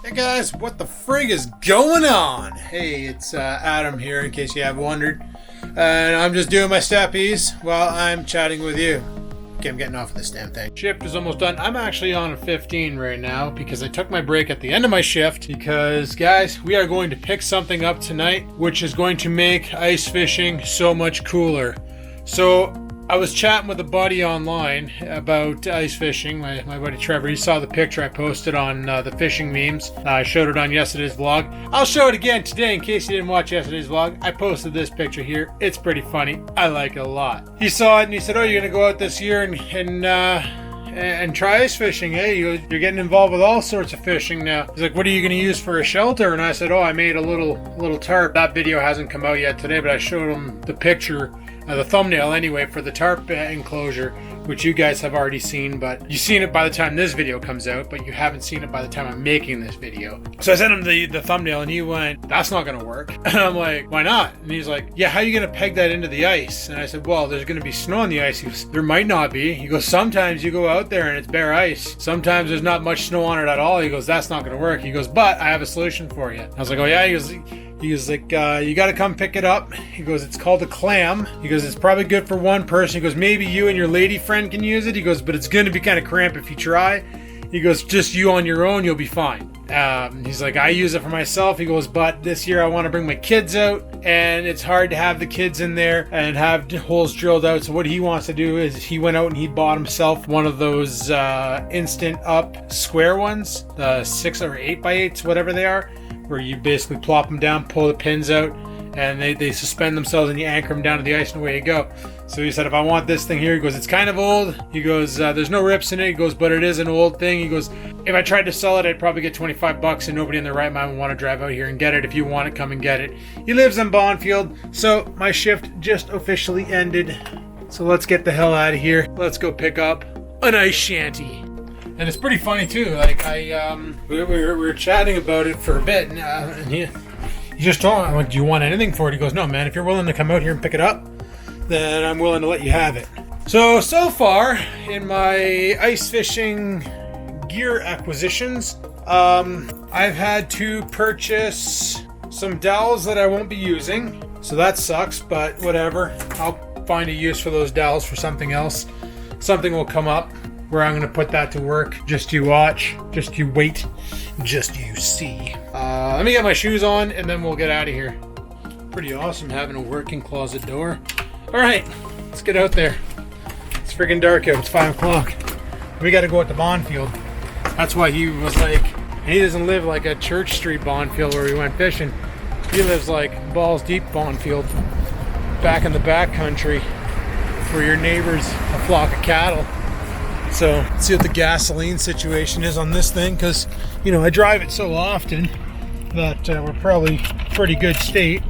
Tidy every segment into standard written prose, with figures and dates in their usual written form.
Hey guys, what the frig is going on? Hey, it's Adam here, in case you have wondered. And I'm just doing my steppies while I'm chatting with you. Okay, I'm getting off of this damn thing. Shift is almost done. I'm actually on a 15 right now because I took my break at the end of my shift because, guys, we are going to pick something up tonight which is going to make ice fishing so much cooler. So I was chatting with a buddy online about ice fishing, my buddy Trevor. He saw the picture I posted on the fishing memes. I showed it on yesterday's vlog. I'll show it again today in case you didn't watch yesterday's vlog. I posted this picture here. It's pretty funny. I like it a lot. He saw it and he said, oh, you're going to go out this year and try ice fishing. Hey, you're getting involved with all sorts of fishing now. He's like, what are you going to use for a shelter? And I said, oh, I made a little tarp. That video hasn't come out yet today, but I showed him the picture. The thumbnail anyway for the tarp enclosure, which you guys have already seen, but you've seen it by the time this video comes out, but you haven't seen it by the time I'm making this video. So I sent him the thumbnail and he went, that's not gonna work. And I'm like, why not? And he's like, yeah, how are you gonna peg that into the ice? And I said, well, there's gonna be snow on the ice. He goes, there might not be. He goes, sometimes you go out there and it's bare ice. Sometimes there's not much snow on it at all. He goes, that's not gonna work. He goes, but I have a solution for you. I was like, oh yeah? He was like, you got to come pick it up. He goes, it's called a clam. He goes, it's probably good for one person. He goes, maybe you and your lady friend can use it. He goes, but it's going to be kind of cramped if you try. He goes, just you on your own, you'll be fine. He's like, I use it for myself. He goes, but this year I want to bring my kids out and it's hard to have the kids in there and have holes drilled out. So what he wants to do is he went out and he bought himself one of those instant up square ones, the 6 or 8x8s, whatever they are, where you basically plop them down, pull the pins out, and they suspend themselves and you anchor them down to the ice and away you go. So he said, if I want this thing here, he goes, it's kind of old. He goes, there's no rips in it. He goes, but it is an old thing. He goes, if I tried to sell it, I'd probably get $25 and nobody in their right mind would want to drive out here and get it. If you want it, come and get it. He lives in Bonfield. So my shift just officially ended. So let's get the hell out of here. Let's go pick up an Ice Shanty. And it's pretty funny too. Like we were chatting about it for a bit, and he just told me, I'm like, do you want anything for it? He goes, no, man. If you're willing to come out here and pick it up, then I'm willing to let you have it. So far in my ice fishing gear acquisitions, I've had to purchase some dowels that I won't be using. So that sucks, but whatever. I'll find a use for those dowels for something else. Something will come up where I'm going to put that to work. Just you watch, just you wait, just you see. Let me get my shoes on and then we'll get out of here. Pretty awesome having a working closet door. All right, let's get out there. It's freaking dark out. It's 5 o'clock. We got to go out to Bonfield. That's why he was like, and he doesn't live like a Church Street Bonfield where we went fishing. He lives like balls deep Bonfield, back in the back country where your neighbor's a flock of cattle. So let's see what the gasoline situation is on this thing, because I drive it so often that we're probably pretty good state.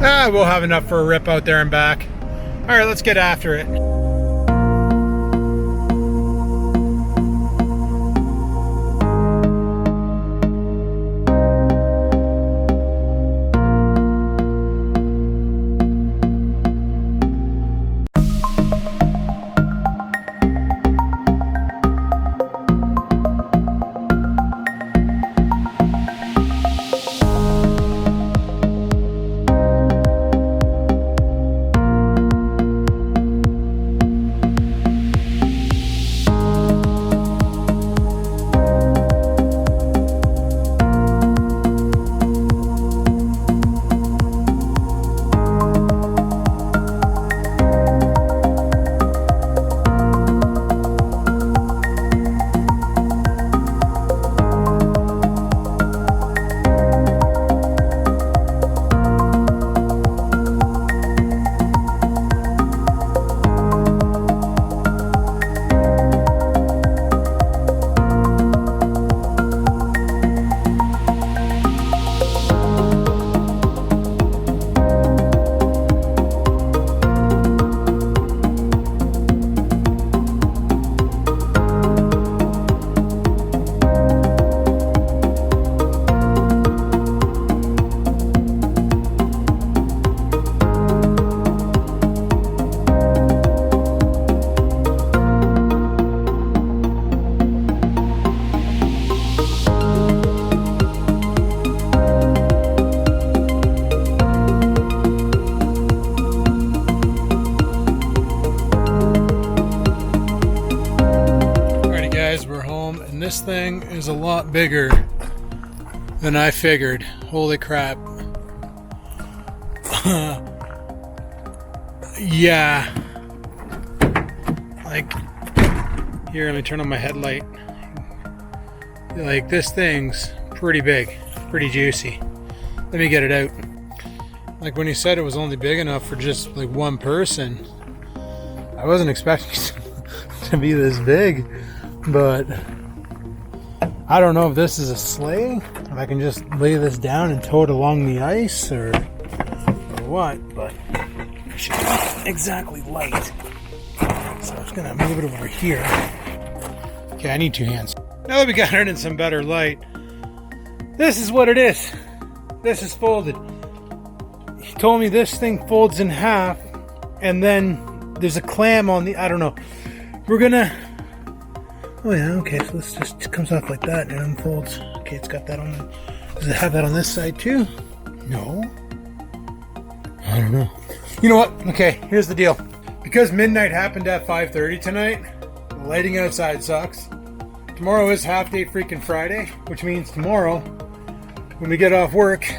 We'll have enough for a rip out there and back. All right, let's get after it. This thing is a lot bigger than I figured. Holy crap. Yeah. Like, here, let me turn on my headlight. Like, this thing's pretty big, pretty juicy. Let me get it out. Like, when he said it was only big enough for just like one person, I wasn't expecting it to be this big, but I don't know if this is a sleigh, if I can just lay this down and tow it along the ice or what, but it should be exactly light. So I'm just gonna move it over here. Okay, I need two hands. Now that we got it in some better light, this is what it is. This is folded. He told me this thing folds in half, and then there's a clam on the, I don't know. We're gonna, oh yeah, okay, so this just comes off like that and unfolds. Okay, it's got that on, does it have that on this side too? No. I don't know. You know what? Okay, here's the deal. Because midnight happened at 5:30 tonight, the lighting outside sucks. Tomorrow is half day freaking Friday, which means tomorrow, when we get off work,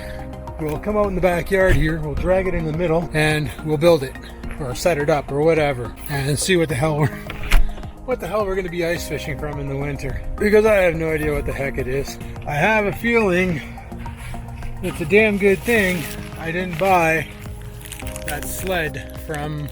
we'll come out in the backyard here, we'll drag it in the middle, and we'll build it, or set it up, or whatever, and see what the hell we're going to be ice fishing from in the winter. Because I have no idea what the heck it is. I have a feeling it's a damn good thing I didn't buy that sled from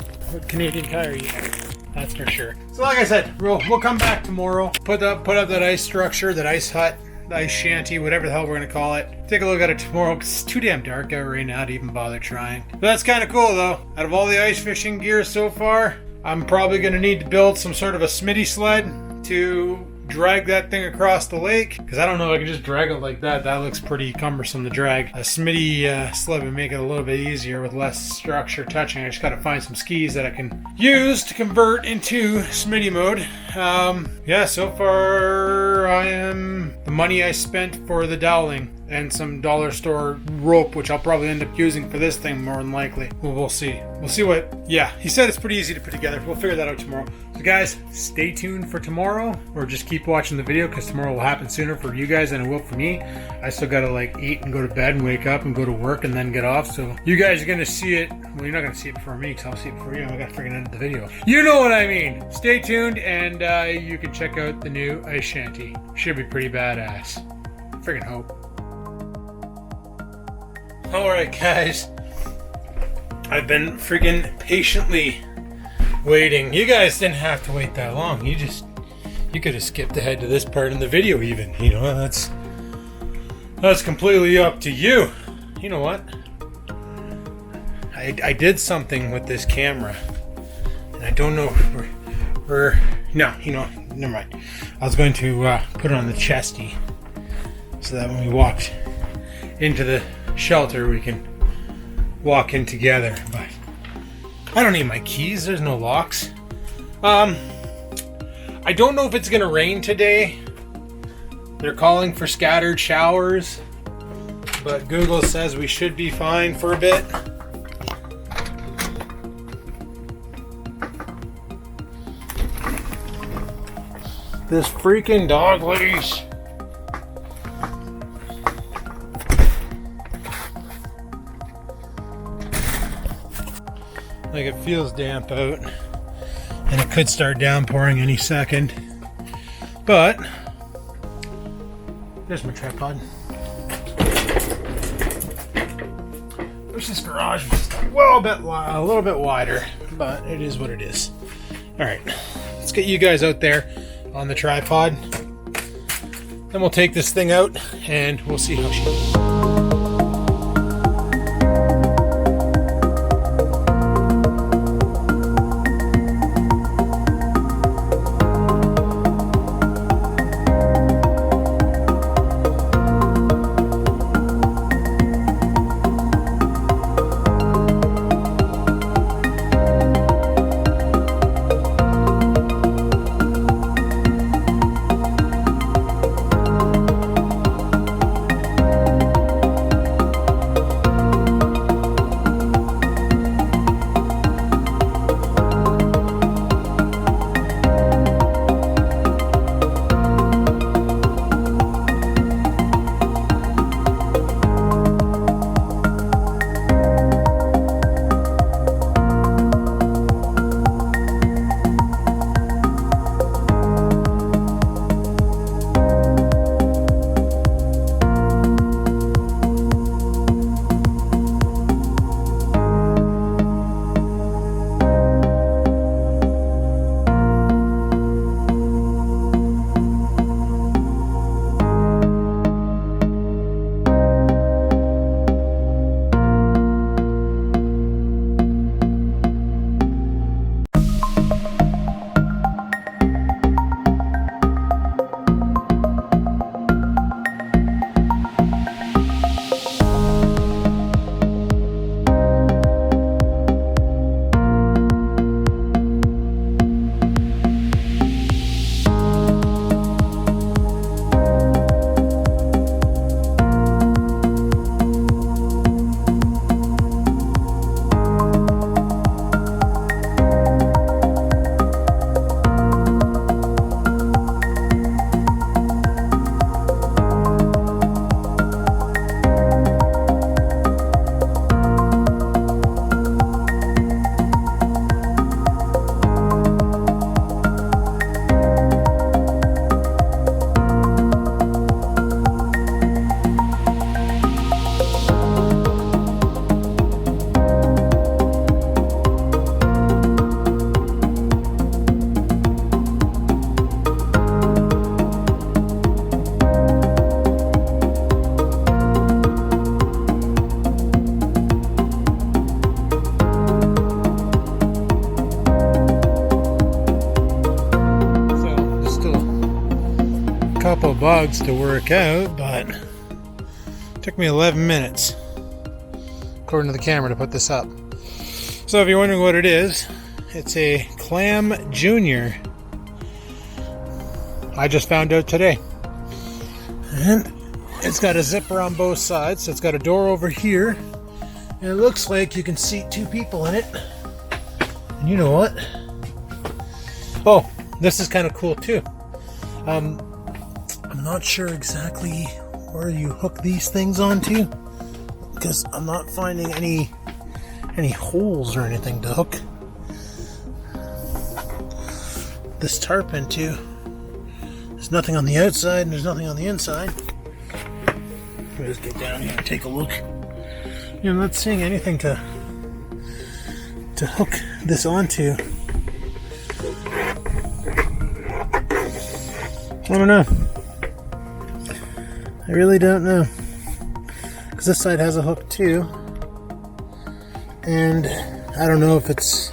Canadian Tire yet. That's for sure. So like I said, we'll come back tomorrow, put up that ice structure, that ice hut, the ice shanty, whatever the hell we're gonna call it. Take a look at it tomorrow, because it's too damn dark out right now to even bother trying. But that's kind of cool though. Out of all the ice fishing gear so far, I'm probably gonna need to build some sort of a Smitty sled to drag that thing across the lake, because I don't know if I can just drag it like that. That looks pretty cumbersome to drag. A Smitty sled would make it a little bit easier with less structure touching. I just gotta find some skis that I can use to convert into Smitty mode. Yeah, so far the money I spent for the doweling and some dollar store rope, which I'll probably end up using for this thing more than likely. Well, we'll see. We'll see what, yeah, he said it's pretty easy to put together. We'll figure that out tomorrow. So guys, stay tuned for tomorrow, or just keep watching the video, because tomorrow will happen sooner for you guys than it will for me. I still gotta like eat and go to bed and wake up and go to work and then get off. So you guys are gonna see it. Well, you're not gonna see it before me, because I'll see it before you. I gotta freaking end the video. You know what I mean. Stay tuned, and you can check out the new Ice Shanty. Should be pretty badass. Freaking hope. Alright guys, I've been freaking patiently waiting. You guys didn't have to wait that long. You could have skipped ahead to this part in the video even. You know, that's completely up to you. You know what? I did something with this camera, and I don't know no, you know, never mind. I was going to put it on the chesty, so that when we walked into the shelter we can walk in together. But I don't need my keys, there's no locks. I don't know if it's gonna rain today. They're calling for scattered showers, but Google says we should be fine for a bit. This freaking dog leash. Like, it feels damp out, and it could start downpouring any second. But there's my tripod. Wish this garage was a little bit wider, but it is what it is. All right, let's get you guys out there on the tripod. Then we'll take this thing out and we'll see how she does. dogs to work out, but it took me 11 minutes, according to the camera, to put this up. So if you're wondering what it is, it's a Clam Junior. I just found out today. And it's got a zipper on both sides, so it's got a door over here. And it looks like you can seat 2 people in it. And you know what? Oh, this is kind of cool too. I'm not sure exactly where you hook these things onto, because I'm not finding any holes or anything to hook this tarp into. There's nothing on the outside and there's nothing on the inside. Let me just get down here and take a look. I'm not seeing anything to hook this onto. I don't know. I really don't know. Because this side has a hook too. And I don't know if it's...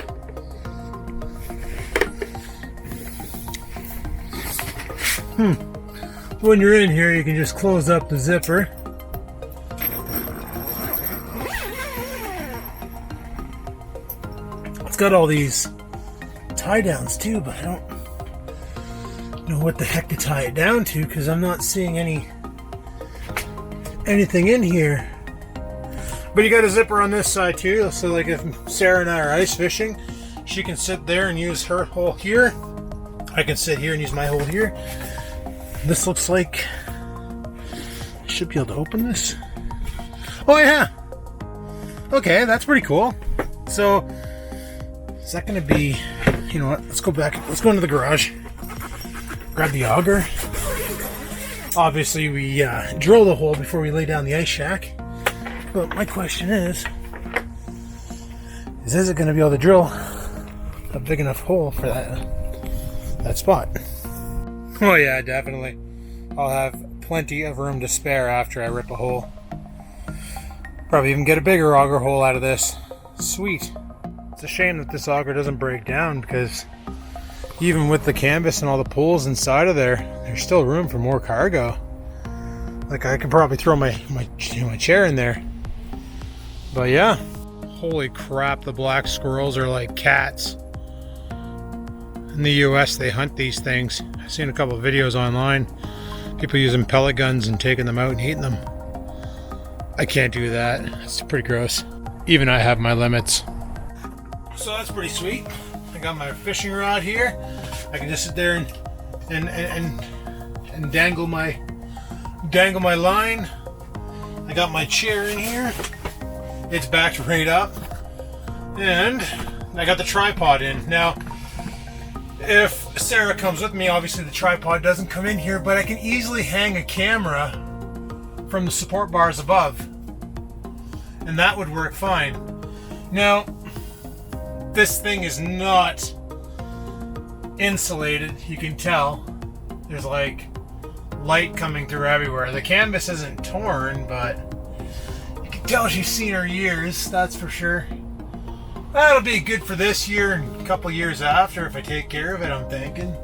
When you're in here, you can just close up the zipper. It's got all these tie downs too, but I don't know what the heck to tie it down to, because I'm not seeing anything in here. But you got a zipper on this side too, so like if Sarah and I are ice fishing, she can sit there and use her hole here. I can sit here and use my hole here. This looks like I should be able to open this. Oh yeah. Okay, that's pretty cool. So is that going to be, you know what? Let's go back. Let's go into the garage. Grab the auger. Obviously, we drill the hole before we lay down the ice shack. But my question is it going to be able to drill a big enough hole for that spot? Oh yeah, definitely. I'll have plenty of room to spare after I rip a hole. Probably even get a bigger auger hole out of this. Sweet. It's a shame that this auger doesn't break down, because even with the canvas and all the poles inside of there, there's still room for more cargo. Like I could probably throw my chair in there. But yeah, holy crap, the black squirrels are like cats. In the US, they hunt these things. I've seen a couple of videos online. People using pellet guns and taking them out and eating them. I can't do that. It's pretty gross. Even I have my limits. So that's pretty sweet. I got my fishing rod here. I can just sit there and dangle my line. I got my chair in here. It's backed right up. And I got the tripod in. Now, if Sarah comes with me, obviously the tripod doesn't come in here, but I can easily hang a camera from the support bars above. And that would work fine. Now, this thing is not insulated, you can tell. There's like light coming through everywhere. The canvas isn't torn, but you can tell she's seen her years, that's for sure. That'll be good for this year and a couple years after if I take care of it, I'm thinking.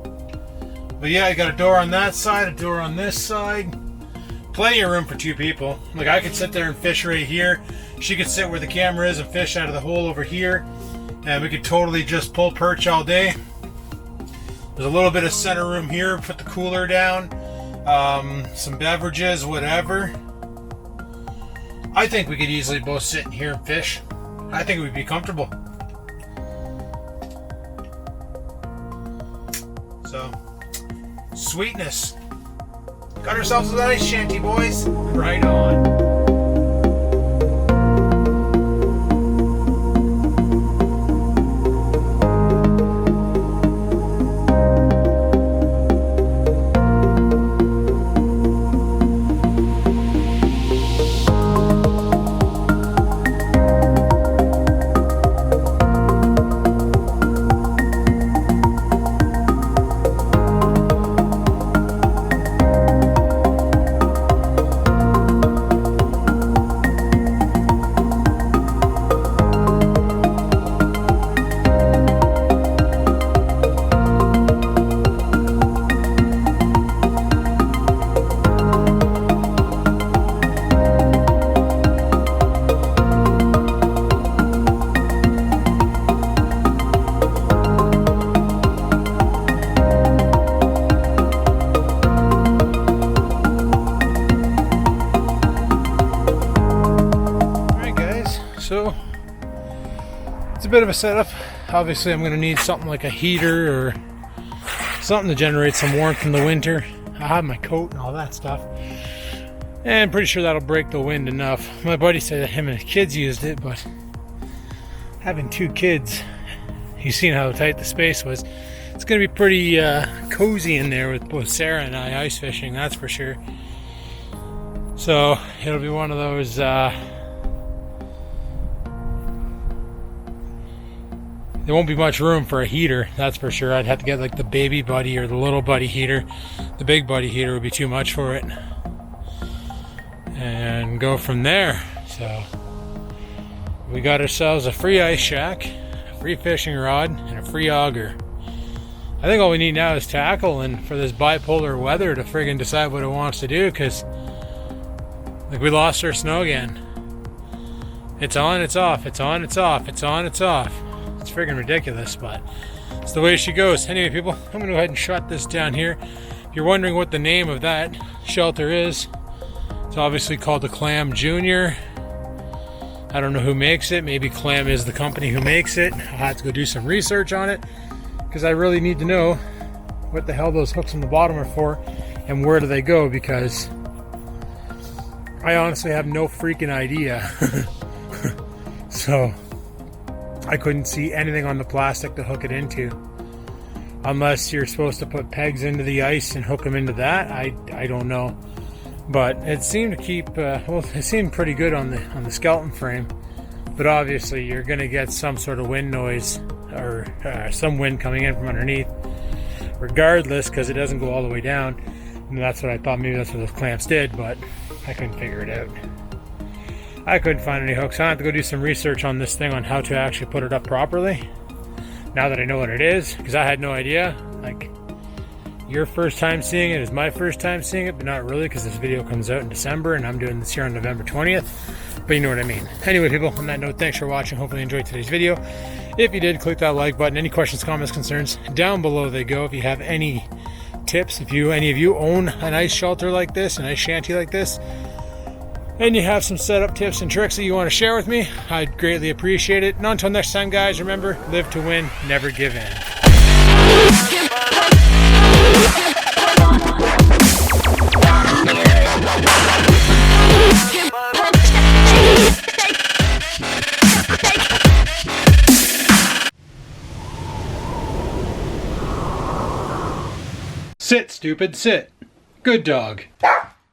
But yeah, I got a door on that side, a door on this side. Plenty of room for 2 people. Like I could sit there and fish right here. She could sit where the camera is and fish out of the hole over here. And we could totally just pull perch all day. There's a little bit of center room here. Put the cooler down. Some beverages, whatever. I think we could easily both sit in here and fish. I think we'd be comfortable. So, sweetness. Got ourselves an ice shanty, boys. Right on. bit of a setup. Obviously I'm going to need something like a heater or something to generate some warmth in the winter. I have my coat and all that stuff. And I'm pretty sure that'll break the wind enough. My buddy said that him and his kids used it, but having 2 kids, you've seen how tight the space was. It's going to be pretty cozy in there with both Sarah and I ice fishing, that's for sure. So it'll be one of those there won't be much room for a heater, that's for sure. I'd have to get like the baby buddy or the little buddy heater. The big buddy heater would be too much for it. And go from there. So we got ourselves a free ice shack, a free fishing rod, and a free auger. I think all we need now is tackle, and for this bipolar weather to friggin' decide what it wants to do, because like we lost our snow again. It's on, it's off, it's on, it's off, it's on, it's off. It's friggin' ridiculous, but it's the way she goes. Anyway, people, I'm gonna go ahead and shut this down here. If you're wondering what the name of that shelter is, it's obviously called the Clam Junior. I don't know who makes it. Maybe Clam is the company who makes it. I'll have to go do some research on it, because I really need to know what the hell those hooks on the bottom are for and where do they go, because I honestly have no freaking idea. So I couldn't see anything on the plastic to hook it into, unless you're supposed to put pegs into the ice and hook them into that. I don't know, but it seemed to keep well, it seemed pretty good on the skeleton frame, but obviously you're going to get some sort of wind noise or some wind coming in from underneath regardless, because it doesn't go all the way down. And that's what I thought, maybe that's what those clamps did, but I couldn't figure it out. I couldn't find any hooks. I have to go do some research on this thing on how to actually put it up properly, now that I know what it is, because I had no idea. Like, your first time seeing it is my first time seeing it, but not really, because this video comes out in December and I'm doing this here on November 20th, but you know what I mean. Anyway, people, on that note, thanks for watching. Hopefully you enjoyed today's video. If you did, click that like button. Any questions, comments, concerns, down below they go. If you have any tips, if any of you own an ice shelter like this, an ice shanty like this, and you have some setup tips and tricks that you want to share with me, I'd greatly appreciate it. And until next time, guys, remember, live to win, never give in. Sit, stupid, sit. Good dog.